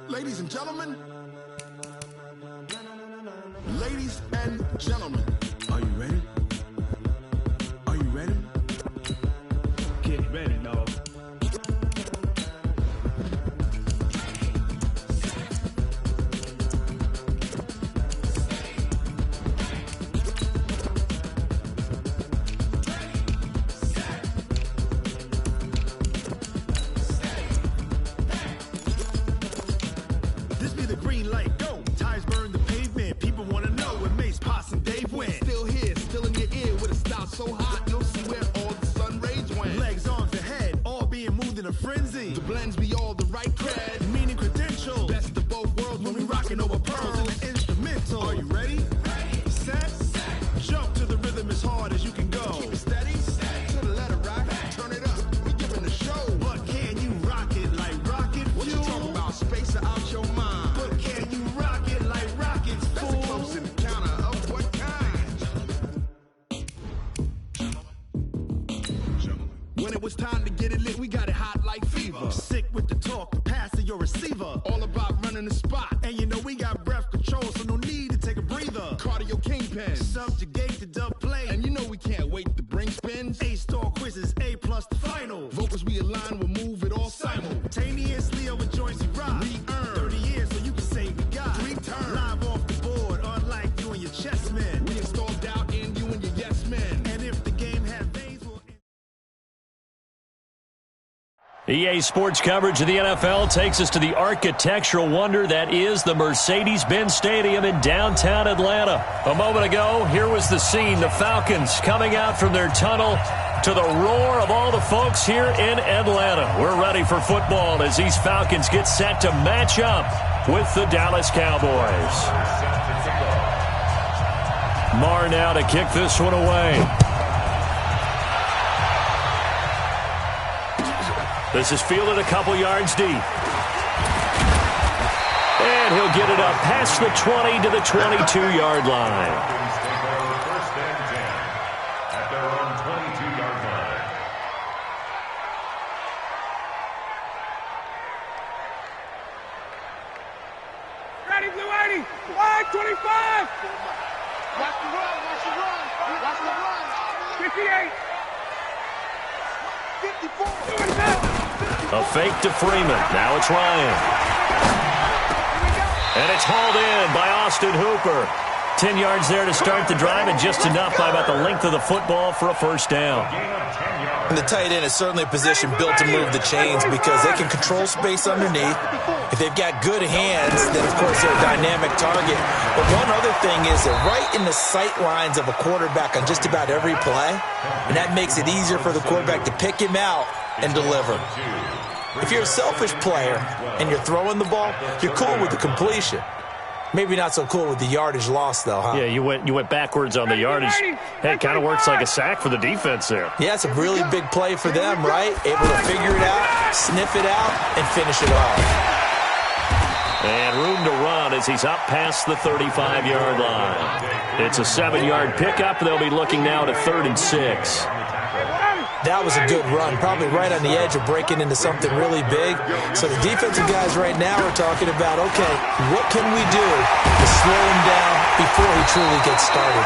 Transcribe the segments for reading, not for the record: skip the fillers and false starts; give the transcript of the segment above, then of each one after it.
Ladies and gentlemen. Ladies and gentlemen. Are you ready? Are you ready? Get ready, dog. This be the green light, go. Tires burn the pavement. People want to know where Mace, Potts, and Dave went. Still here, still in your ear with a style so hot, you'll see where all the sun rays went. Legs, arms, and head, all being moved in a frenzy. The blends be all the right cred, meaning credentials. Best of both worlds when we rockin' over pearls in the instrumental. Are you ready? Ready. Set. Jump to the rhythm as hard as you can go. Keep it steady. To the letter rock. Turn it up. We giving the show. But can you rock it like rocket fuel? What you talking about? Space out your mind. But can you rock it like rockets, fool? That's a close encounter of what kind? When it was time to get it lit, we got it hot like fever. Sick with the talk, the pass to your receiver. All about running the spot. And you know we got breath control, so no need to take a breather. Cardio kingpin. Subjugate the dub play. And you know we can't wait to bring spins. A-star quizzes, A+ the final. Vocals we align, we'll move it all simultaneously over joints we rock. We earn 30 years, so you can say we got 3 turns. Live off the board, unlike you and your chess men. We installed doubt in you and your yes men. And if the game had veins, we'll... EA Sports coverage of the NFL takes us to the architectural wonder that is the Mercedes-Benz Stadium in downtown Atlanta. A moment ago, here was the scene. The Falcons coming out from their tunnel to the roar of all the folks here in Atlanta. We're ready for football as these Falcons get set to match up with the Dallas Cowboys. Marr now to kick this one away. This is fielded a couple yards deep. And he'll get it up past the 20 to the 22-yard line. First and 10 at their own 22-yard line. Ready, Blue 80. Line 25. Watch the run, watch the run, watch the run. 58. 54. A fake to Freeman. Now it's Ryan. And it's hauled in by Austin Hooper. 10 yards there to start the drive, and just enough by about the length of the football for a first down. And the tight end is certainly a position built to move the chains because they can control space underneath. If they've got good hands, then of course they're a dynamic target. But one other thing is they're right in the sight lines of a quarterback on just about every play, and that makes it easier for the quarterback to pick him out and deliver. If you're a selfish player and you're throwing the ball, you're cool with the completion. Maybe not so cool with the yardage loss, though, huh? Yeah, you went backwards on the yardage. Hey, it kind of works like a sack for the defense there. Yeah, it's a really big play for them, right? Able to figure it out, sniff it out, and finish it off. And room to run as he's up past the 35-yard line. It's a 7-yard pickup. They'll be looking now to 3rd and 6. That was a good run, probably right on the edge of breaking into something really big. So the defensive guys right now are talking about, okay, what can we do to slow him down before he truly gets started?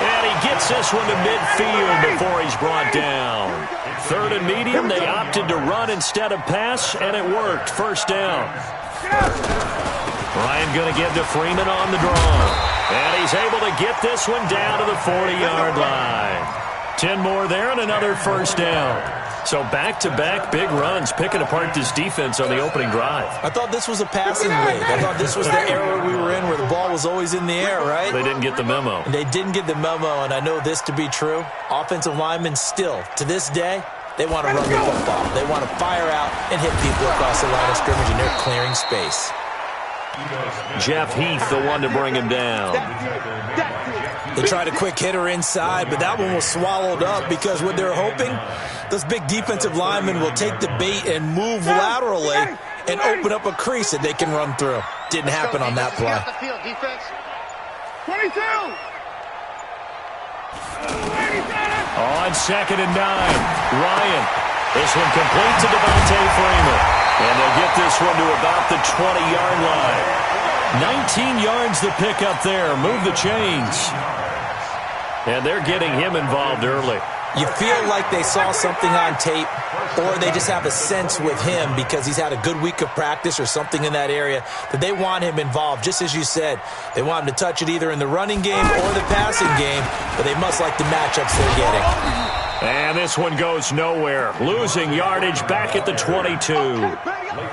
And he gets this one to midfield before he's brought down. 3rd and medium, they opted to run instead of pass, and it worked. First down. Ryan going to give to Freeman on the draw. And he's able to get this one down to the 40-yard line. 10 more there and another first down. So back-to-back big runs, picking apart this defense on the opening drive. I thought this was a passing league. I thought this was the era we were in where the ball was always in the air, right? They didn't get the memo. They didn't get the memo, and I know this to be true. Offensive linemen still, to this day, they want to run the football. They want to fire out and hit people across the line of scrimmage, and they're clearing space. Jeff Heath, the one to bring him down. They tried a quick hitter inside, but that one was swallowed up because what they're hoping, those big defensive linemen will take the bait and move laterally and open up a crease that they can run through. Didn't happen on that play. 22. On 2nd and 9, Ryan. This one complete to Devontae Freeman. And they'll get this one to about the 20-yard line. 19 yards to pick up there. Move the chains. And they're getting him involved early. You feel like they saw something on tape, or they just have a sense with him because he's had a good week of practice or something in that area that they want him involved. Just as you said, they want him to touch it either in the running game or the passing game, but they must like the matchups they're getting. And this one goes nowhere. Losing yardage back at the 22.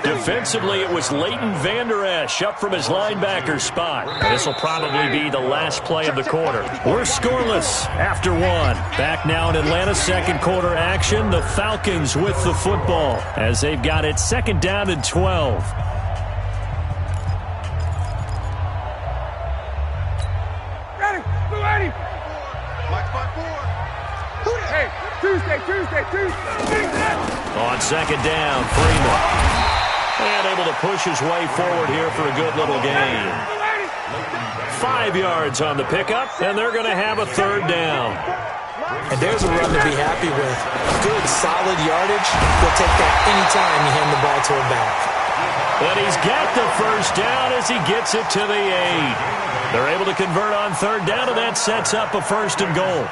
Defensively, it was Leighton Vander Esch up from his linebacker spot. This will probably be the last play of the quarter. We're scoreless after one. Back now in Atlanta's second quarter action. The Falcons with the football as they've got it second down and 12. Ready, blue 80. Hey, Tuesday. On second down, Freeman. And able to push his way forward here for a good little gain. 5 yards on the pickup, and they're going to have a third down. And there's a run to be happy with. Good, solid yardage. He'll take that anytime you hand the ball to him back. And he's got the first down as he gets it to the 8. They're able to convert on third down, and that sets up a first and goal.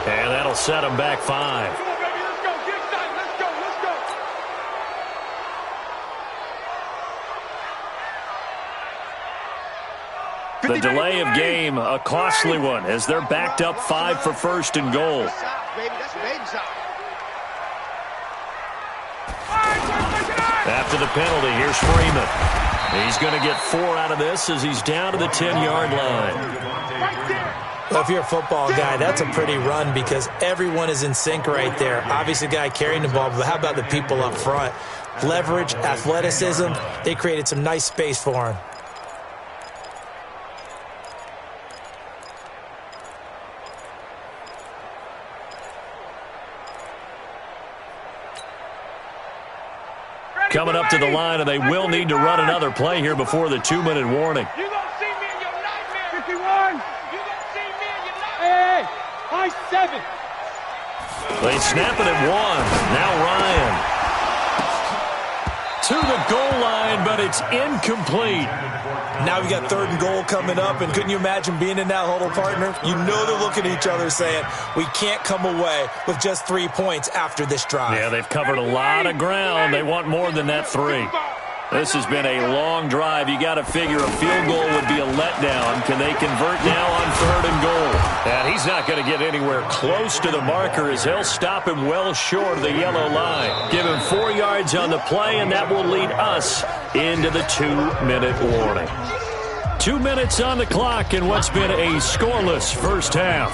And that'll set him back 5. Come on, baby, let's go. Get excited. Let's go. The delay of game, a costly one, as they're backed up 5 for first and goal. After the penalty, here's Freeman. He's going to get 4 out of this as he's down to the 10-yard line. Well, if you're a football guy, that's a pretty run because everyone is in sync right there. Obviously, the guy carrying the ball, but how about the people up front? Leverage, athleticism, they created some nice space for him. Coming up to the line, and they will need to run another play here before the 2-minute warning. You gonna see me in your nightmare. 51. You gonna see me in your nightmare. Hey, high 7. They snap it at 1. Now Ryan. To the goal line, but it's incomplete. Now we got 3rd and goal coming up, and couldn't you imagine being in that huddle, partner? You know they're looking at each other saying, we can't come away with just 3 points after this drive. Yeah, they've covered a lot of ground. They want more than that 3. This has been a long drive. You got to figure a field goal would be a letdown. Can they convert now on 3rd and goal? And he's not going to get anywhere close to the marker as he'll stop him well short of the yellow line. Give him 4 yards on the play, and that will lead us into the 2-minute warning. 2 minutes on the clock in what's been a scoreless first half.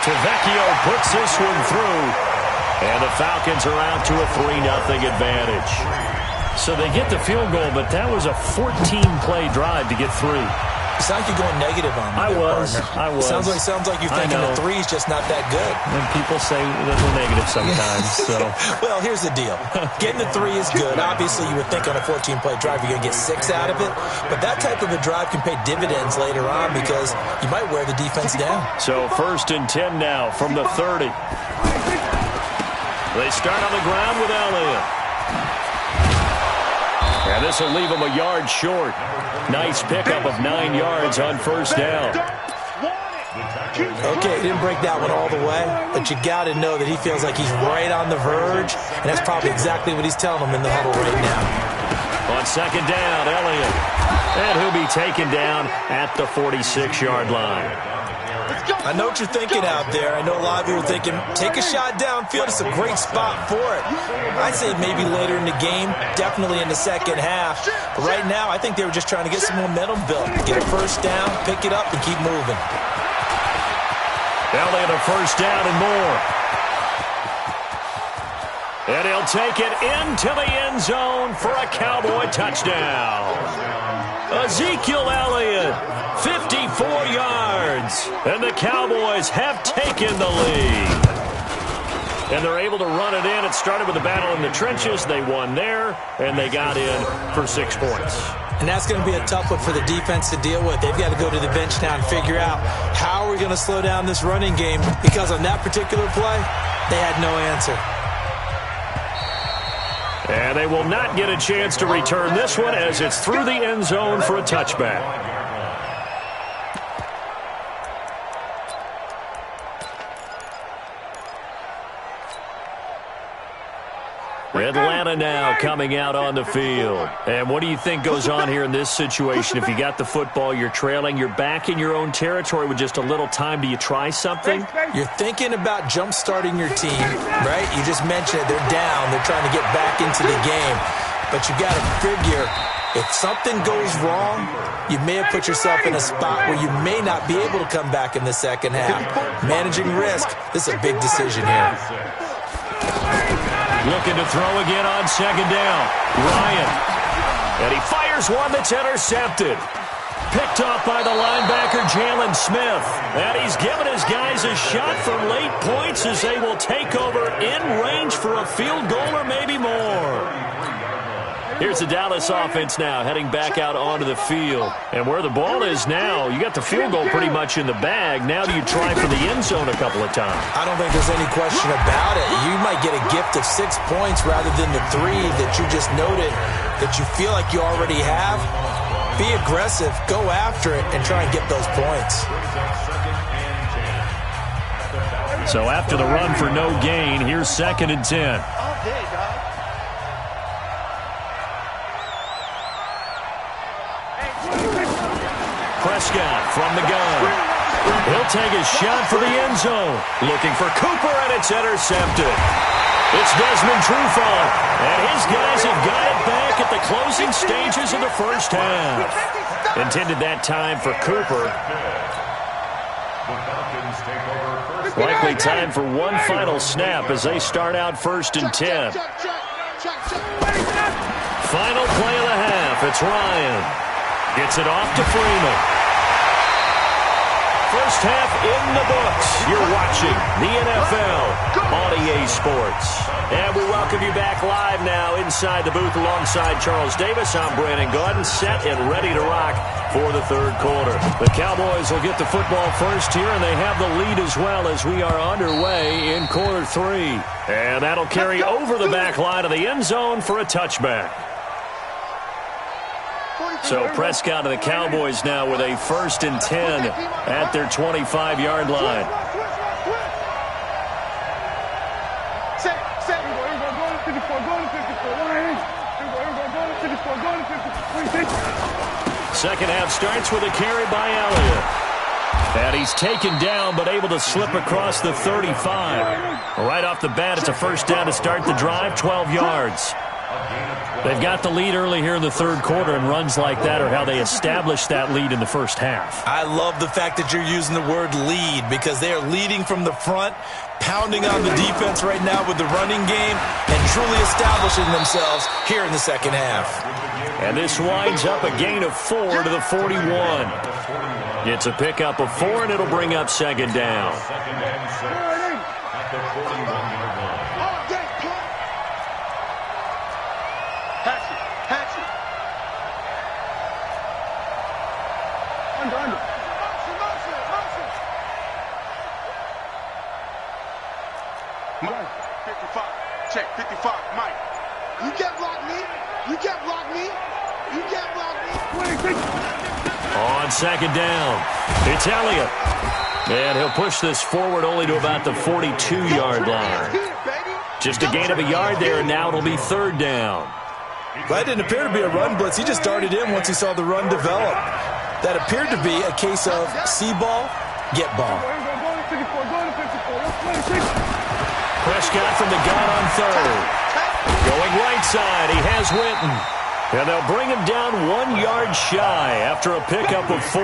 Tavecchio puts this one through. And the Falcons are out to a 3-0 advantage. So they get the field goal, but that was a 14-play drive to get 3. It sounds like you're going negative on me. I was. Sounds like you're thinking the 3's just not that good. And people say that we're negative sometimes. So. Well, here's the deal. Getting the 3 is good. Obviously, you would think on a 14-play drive you're going to get 6 out of it. But that type of a drive can pay dividends later on because you might wear the defense down. So 1st and 10 now from the 30. They start on the ground with Elliott. And this will leave him a yard short. Nice pickup of 9 yards on first down. Okay, he didn't break that one all the way, but you got to know that he feels like he's right on the verge, and that's probably exactly what he's telling him in the huddle right now. On second down, Elliott. And he'll be taken down at the 46-yard line. I know what you're thinking out there. I know a lot of you are thinking, take a shot downfield. It's a great spot for it. I'd say maybe later in the game, definitely in the second half. But right now, I think they were just trying to get some momentum built. Get a first down, pick it up, and keep moving. Elliott a first down and more. And he'll take it into the end zone for a Cowboy touchdown. Ezekiel Elliott, 50 and the Cowboys have taken the lead. And they're able to run it in. It started with a battle in the trenches. They won there, and they got in for 6 points. And that's going to be a tough one for the defense to deal with. They've got to go to the bench now and figure out how are we going to slow down this running game, because on that particular play, they had no answer. And they will not get a chance to return this one as it's through the end zone for a touchback. Atlanta now coming out on the field. And what do you think goes on here in this situation? If you got the football, you're trailing, you're back in your own territory with just a little time. Do you try something? You're thinking about jump-starting your team, right? You just mentioned it. They're down. They're trying to get back into the game. But you got to figure, if something goes wrong, you may have put yourself in a spot where you may not be able to come back in the second half. Managing risk, this is a big decision here. Looking to throw again on second down. Ryan. And he fires one that's intercepted. Picked off by the linebacker, Jalen Smith. And he's given his guys a shot for late points as they will take over in range for a field goal or maybe more. Here's the Dallas offense now heading back out onto the field. And where the ball is now, you got the field goal pretty much in the bag. Now do you try for the end zone a couple of times? I don't think there's any question about it. You might get a gift of 6 points rather than the 3 that you just noted that you feel like you already have. Be aggressive, go after it, and try and get those points. So after the run for no gain, here's 2nd and 10. Prescott from the gun. He'll take a shot for the end zone. Looking for Cooper, and it's intercepted. It's Desmond Trufant, and his guys have got it back at the closing stages of the first half. Intended that time for Cooper. Likely time for one final snap as they start out 1st and 10. Final play of the half. It's Ryan. Gets it off to Freeman. First half in the books. You're watching the NFL on EA Sports. And we welcome you back live now inside the booth alongside Charles Davis. I'm Brandon Gordon, set and ready to rock for the 3rd quarter. The Cowboys will get the football first here, and they have the lead as well as we are underway in quarter 3. And that'll carry over the back line of the end zone for a touchback. So Prescott of the Cowboys now with a 1st and 10 at their 25-yard line. Second half starts with a carry by Elliott. And he's taken down but able to slip across the 35. Right off the bat, it's a first down to start the drive, 12 yards. They've got the lead early here in the 3rd quarter, and runs like that are how they establish that lead in the first half. I love the fact that you're using the word lead, because they are leading from the front, pounding on the defense right now with the running game, and truly establishing themselves here in the second half. And this winds up a gain of 4 to the 41. It's a pickup of 4, and it'll bring up 2nd down. Mike, 55. Check, 55. Mike. You can't block me. You can't block me. You can't block me. On 2nd down, it's Elliott. And he'll push this forward only to about the 42-yard line. Just a gain of a yard there, and now it'll be 3rd down. That didn't appear to be a run blitz. He just darted in once he saw the run develop. That appeared to be a case of see ball, get ball. Prescott from the gun on 3rd. Going right side, he has Winton. And they'll bring him down 1 yard shy after a pickup of 4.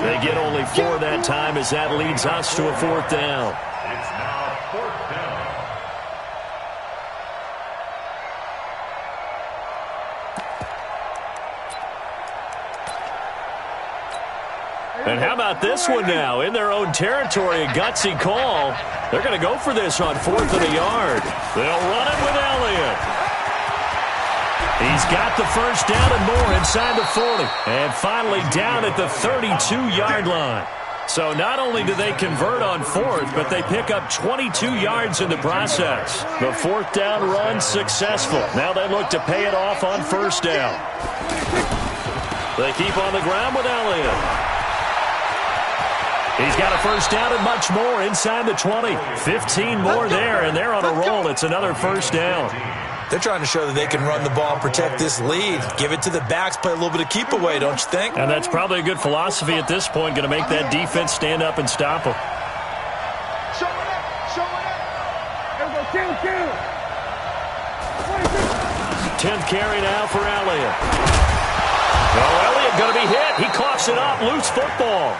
They get only 4 that time as that leads us to a 4th down. It's now 4th down. And how about this one now? In their own territory, a gutsy call. They're going to go for this on 4th and a yard. They'll run it with Elliott. He's got the first down and more inside the 40. And finally down at the 32-yard line. So not only do they convert on 4th, but they pick up 22 yards in the process. The 4th down run successful. Now they look to pay it off on 1st down. They keep on the ground with Elliott. He's got a first down and much more inside the 20. 15 more there, and they're on a roll. It's another first down. They're trying to show that they can run the ball and protect this lead. Give it to the backs, play a little bit of keep away, don't you think? And that's probably a good philosophy at this point, going to make that defense stand up and stop them. Show it up. Show it up. There we go. Kill. 10th carry now for Elliott. Well, Elliott going to be hit. He coughs it up. Loose football.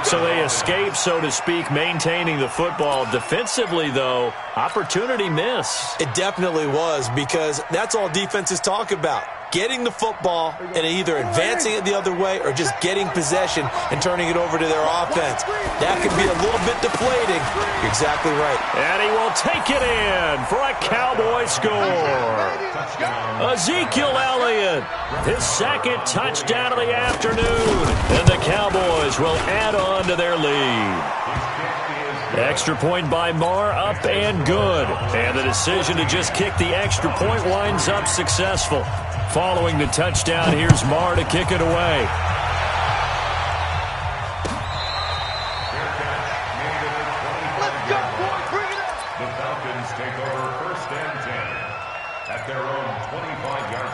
So they escape, so to speak, maintaining the football. Defensively, though, opportunity miss. It definitely was, because that's all defenses talk about. Getting the football and either advancing it the other way or just getting possession and turning it over to their offense. That could be a little bit deflating. You're exactly right. And he will take it in for a Cowboy score. Ezekiel Elliott, his second touchdown of the afternoon. And the Cowboys will add on to their lead. Extra point by Marr, up and good. And the decision to just kick the extra point winds up successful. Following the touchdown, here's Marr to kick it away. The Falcons take over 1st and 10 at their own 25-yard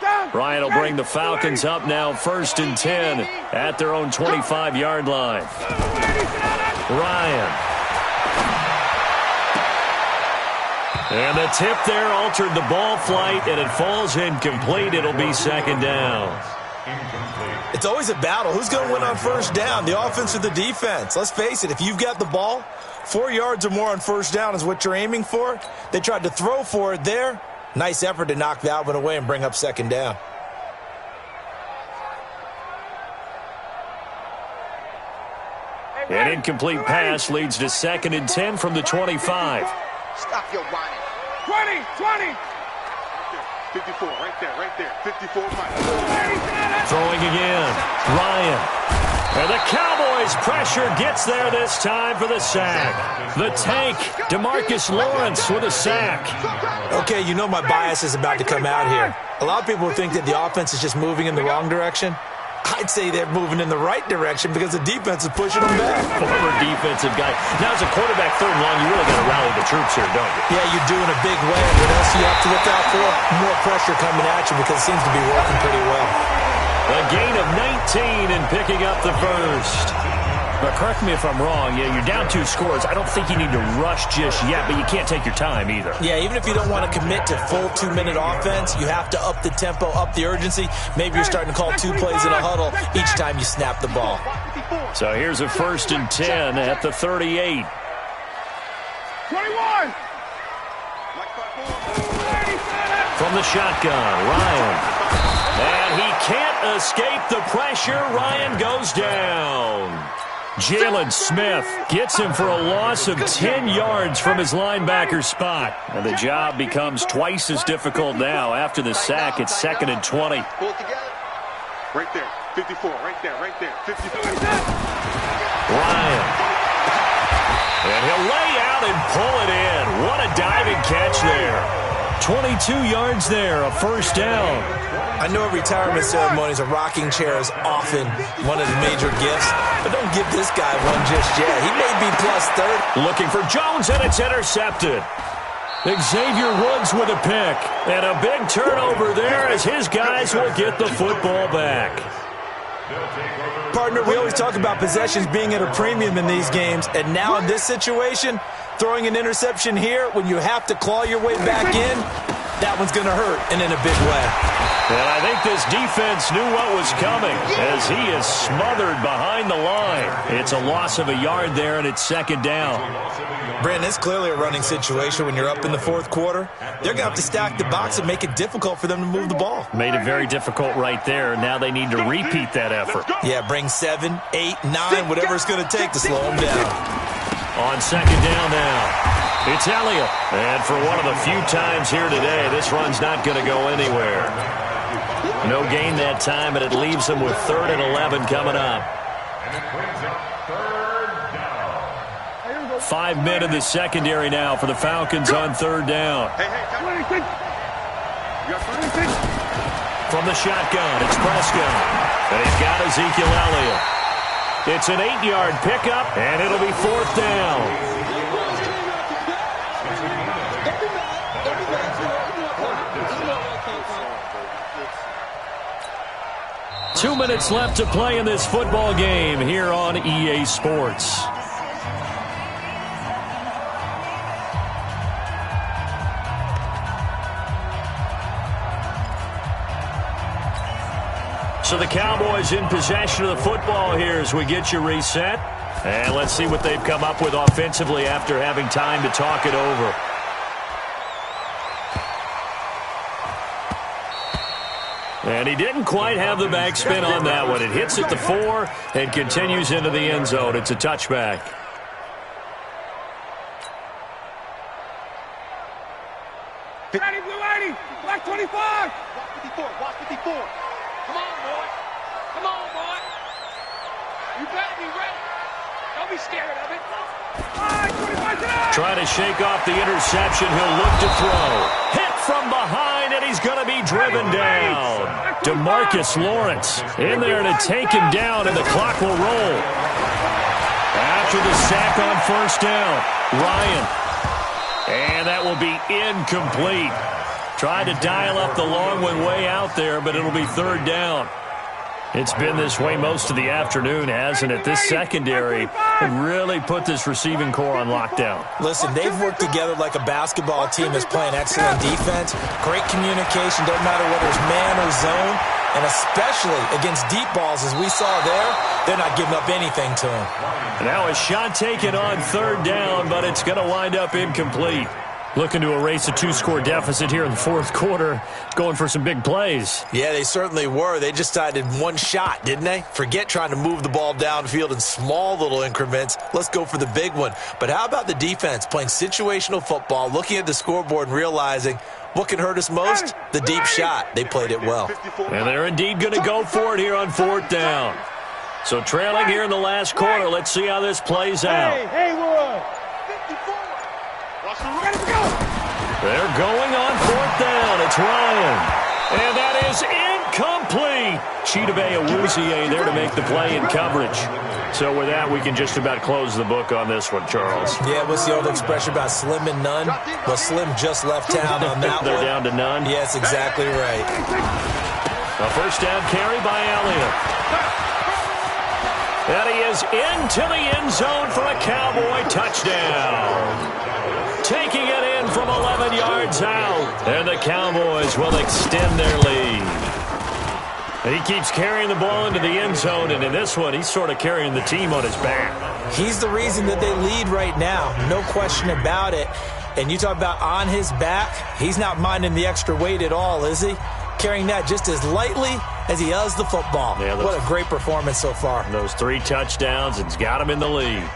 line. Ryan will bring the Falcons up now 1st and 10 at their own 25-yard line. Ryan. And the tip there altered the ball flight, and it falls incomplete. It'll be 2nd down. It's always a battle. Who's going to win on 1st down, the offense or the defense? Let's face it, if you've got the ball, 4 yards or more on 1st down is what you're aiming for. They tried to throw for it there. Nice effort to knock that one away and bring up 2nd down. An incomplete pass leads to 2nd and 10 from the 25. Stop your whining. 20. 54, right there. 54, Mike. Throwing again. Ryan. And the Cowboys' pressure gets there this time for the sack. The tank, DeMarcus Lawrence with a sack. Okay, you know my bias is about to come out here. A lot of people think that the offense is just moving in the wrong direction. I'd say they're moving in the right direction because the defense is pushing them back. Former defensive guy. Now, as a quarterback 3rd and long, you really got to rally the troops here, don't you? Yeah, you do in a big way. What else you have to look out for? More pressure coming at you because it seems to be working pretty well. A gain of 19 and picking up the first. But correct me if I'm wrong. Yeah, you're down 2 scores. I don't think you need to rush just yet, but you can't take your time either. Yeah, even if you don't want to commit to full 2-minute offense, you have to up the tempo, up the urgency. Maybe you're starting to call 2 plays in a huddle each time you snap the ball. So here's a 1st and 10 at the 38. 21. From the shotgun, Ryan. And he can't escape the pressure. Ryan goes down. Jalen Smith gets him for a loss of 10 yards from his linebacker spot. And the job becomes twice as difficult now. After the sack, it's 2nd and 20. Pull it together. Right there. 54. Right there. 54. Ryan. And he'll lay out and pull it in. What a diving catch there. 22 yards there, a 1st down. I know retirement ceremonies, a rocking chair is often one of the major gifts, but don't give this guy one just yet. He may be plus 30. Looking for Jones, and it's intercepted. Xavier Woods with a pick, and a big turnover there as his guys will get the football back. Partner, we always talk about possessions being at a premium in these games, and now in this situation, throwing an interception here when you have to claw your way back in, that one's going to hurt, and in a big way. And I think this defense knew what was coming as he is smothered behind the line. It's a loss of a yard there, and it's second down. Brandon, it's clearly a running situation when you're up in the fourth quarter. They're going to have to stack the box and make it difficult for them to move the ball. Made it very difficult right there. Now they need to repeat that effort. Yeah, bring 7, 8, 9, whatever it's going to take to slow them down. On second down now, it's Elliott. And for one of the few times here today, this run's not going to go anywhere. No gain that time, and it leaves them with 3rd and 11 coming up. 5 men in the secondary now for the Falcons on 3rd down. From the shotgun, it's Prescott. And he's got Ezekiel Elliott. It's an 8-yard pickup, and it'll be 4th down. 2 minutes left to play in this football game here on EA Sports. So the Cowboys in possession of the football here as we get you reset. And let's see what they've come up with offensively after having time to talk it over. And he didn't quite have the backspin on that one. It hits at the 4 and continues into the end zone. It's a touchback. Ready, blue 80, black 25. Watch 54, watch 54. Come on, boy. Come on, boy. You better be ready. Don't be scared of it. Trying to shake off the interception. He'll look to throw. Hit from behind, and he's going to be driven down. DeMarcus Lawrence in there to take him down, and the clock will roll. After the sack on 1st down, Ryan. And that will be incomplete. Tried to dial up the long one way out there, but it'll be 3rd down. It's been this way most of the afternoon, hasn't it? This secondary really put this receiving core on lockdown. Listen, they've worked together like a basketball team that's playing excellent defense. Great communication, doesn't matter whether it's man or zone. And especially against deep balls, as we saw there, they're not giving up anything to them. Now a shot taken on 3rd down, but it's going to wind up incomplete. Looking to erase a 2-score deficit here in the 4th quarter, going for some big plays. Yeah, they certainly were. They just decided one shot, didn't they? Forget trying to move the ball downfield in small little increments. Let's go for the big one. But how about the defense playing situational football, looking at the scoreboard and realizing what can hurt us most? The deep shot. They played it well. And they're indeed going to go for it here on 4th down. So trailing here in the last quarter, let's see how this plays out. Hey, Roy. 54. They're going on 4th down. It's Ryan. And that is incomplete. Chidobe Awuzie there to make the play in coverage. So with that, we can just about close the book on this one, Charles. Yeah, what's the old expression about slim and none? Well, Slim just left town on that They're one. down to none? Yes, exactly right. A 1st down carry by Elliott. And he is into the end zone for a Cowboy touchdown. Taking it in from 11 yards out. And the Cowboys will extend their lead. And he keeps carrying the ball into the end zone, and in this one, he's sort of carrying the team on his back. He's the reason that they lead right now. No question about it. And you talk about on his back, he's not minding the extra weight at all, is he? Carrying that just as lightly as he does the football. Yeah, what a great performance so far. Those 3 touchdowns, it's got him in the lead.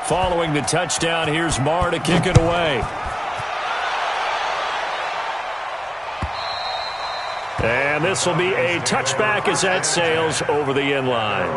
Following the touchdown, here's Marr to kick it away. And this will be a touchback as that sails over the end line.